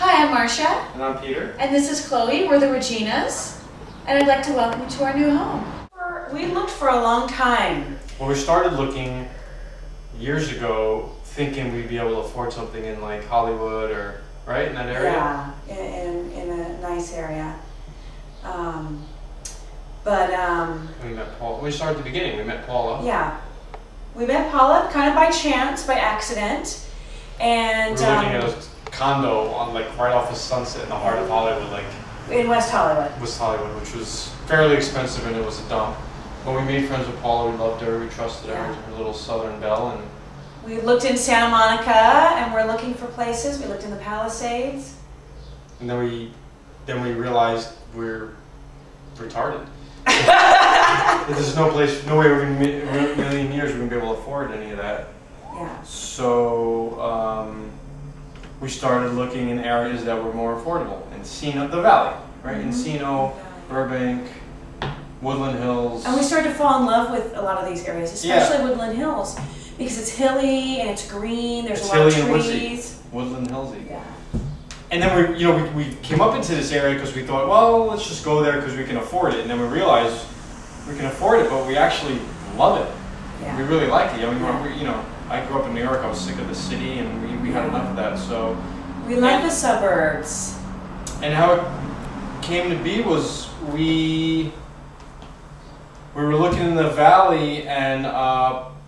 Hi, I'm Marcia. And I'm Peter. And this is Chloe. We're the Reginas. And I'd like to welcome you to our new home. We looked for a long time. Well, we started looking years ago, thinking we'd be able to afford something in like Hollywood or right in that area. Yeah, in a nice area. We met Paul. We started at the beginning. We met Paula. Yeah, we met Paula kind of by chance, by accident, and we were looking at a condo on like right off of Sunset in the heart of Hollywood, like in West Hollywood. West Hollywood, which was fairly expensive and it was a dump. But we made friends with Paula. We loved her. We trusted her. Her little Southern belle. And we looked in Santa Monica, and we're looking for places. We looked in the Palisades. And then we realized we're retarded. There's no place, no way in a million years we're gonna be able to afford any of that. Yeah. So we started looking in areas that were more affordable. Encino, the Valley, right? Encino, Burbank, Woodland Hills. And we started to fall in love with a lot of these areas, especially Woodland Hills, because it's hilly and it's green. There's a lot of trees. Woodland Hillsy. Yeah. And then we came up into this area because we thought, well, let's just go there because we can afford it. And then we realized we can afford it, but we actually love it. Yeah. We really like it. I mean, I grew up in New York. I was sick of the city, and we had enough of that. So we love the suburbs. And how it came to be was we were looking in the valley, and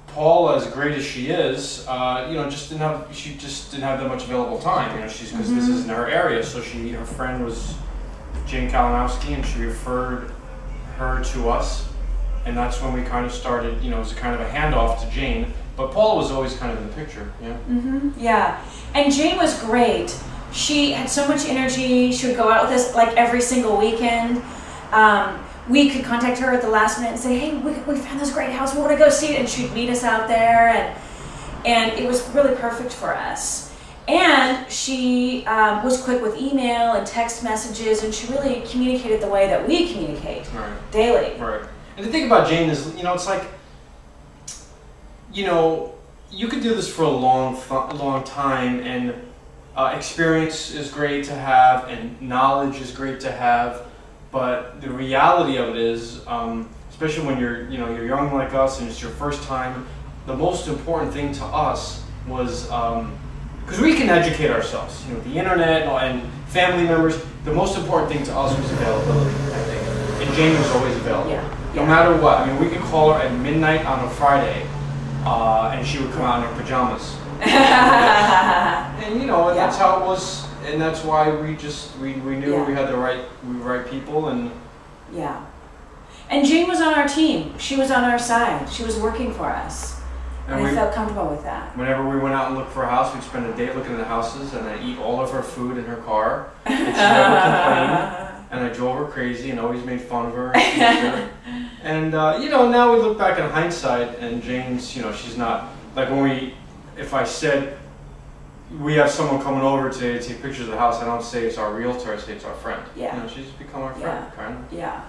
Paula, as great as she is, she just didn't have that much available time. Because this isn't her area. So her friend was Jane Kalinowski, and she referred her to us, and that's when we kind of started. It was kind of a handoff to Jane, but Paula was always kind of in the picture. Yeah. Yeah, and Jane was great. She had so much energy. She would go out with us like every single weekend. We could contact her at the last minute and say, hey, we found this great house, we want to go see it, and she'd meet us out there, and it was really perfect for us. And she was quick with email and text messages, and she really communicated the way that we communicate daily. Right. And the thing about Jane is, it's like, you could do this for a long time, and experience is great to have, and knowledge is great to have. But the reality of it is, especially when you're young like us and it's your first time, the most important thing to us was, because we can educate ourselves, the internet and family members, the most important thing to us was availability, I think. And Jane was always available. No matter what. I mean, we could call her at midnight on a Friday, and she would come out in her pajamas. And that's how it was. And that's why we knew we had the right people, and and Jane was on our team. She was on our side. She was working for us, and I felt comfortable with that. Whenever we went out and looked for a house, we'd spend a day looking at the houses, and I'd eat all of her food in her car, and she never complained. And I drove her crazy and always made fun of her. And now we look back in hindsight, and Jane's, she's not like if I said, we have someone coming over to take pictures of the house, I don't say it's our realtor, I say it's our friend. Yeah. She's become our friend, kind of. Yeah.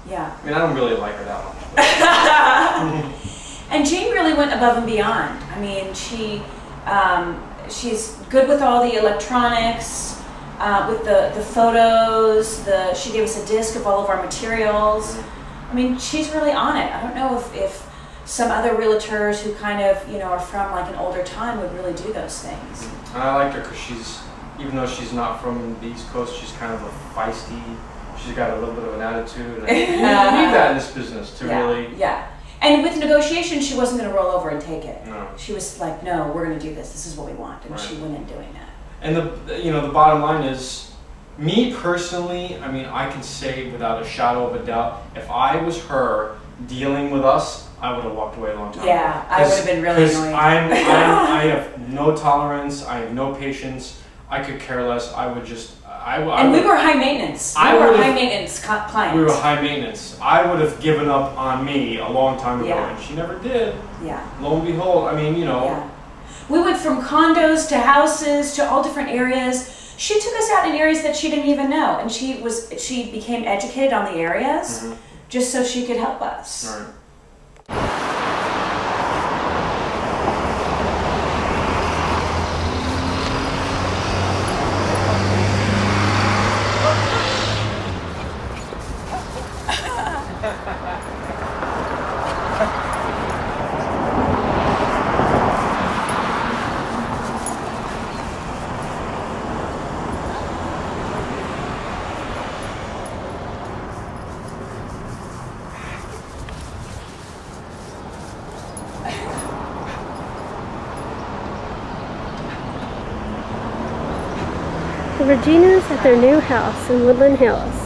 Yeah. I mean, I don't really like her that much. And Jane really went above and beyond. I mean, she's good with all the electronics, with the photos, she gave us a disc of all of our materials. I mean, she's really on it. I don't know if some other realtors who kind of, are from like an older time would really do those things. And I liked her because even though she's not from the East Coast, she's kind of a feisty, she's got a little bit of an attitude. And you need that in this business to really... Yeah. And with negotiation, she wasn't going to roll over and take it. No. She was like, no, we're going to do this. This is what we want. And she went in doing that. And the bottom line is, me personally, I mean, I can say without a shadow of a doubt, if I was her dealing with us, I would have walked away a long time ago. Yeah, I would have been really annoyed. I have no tolerance. I have no patience. I could care less. I would just... And we were high maintenance. We were high maintenance clients. We were high maintenance. I would have given up on me a long time ago, and she never did. Yeah. Lo and behold, I mean, Yeah. We went from condos to houses to all different areas. She took us out in areas that she didn't even know, and she became educated on the areas just so she could help us. Right. The Reginas at their new house in Woodland Hills.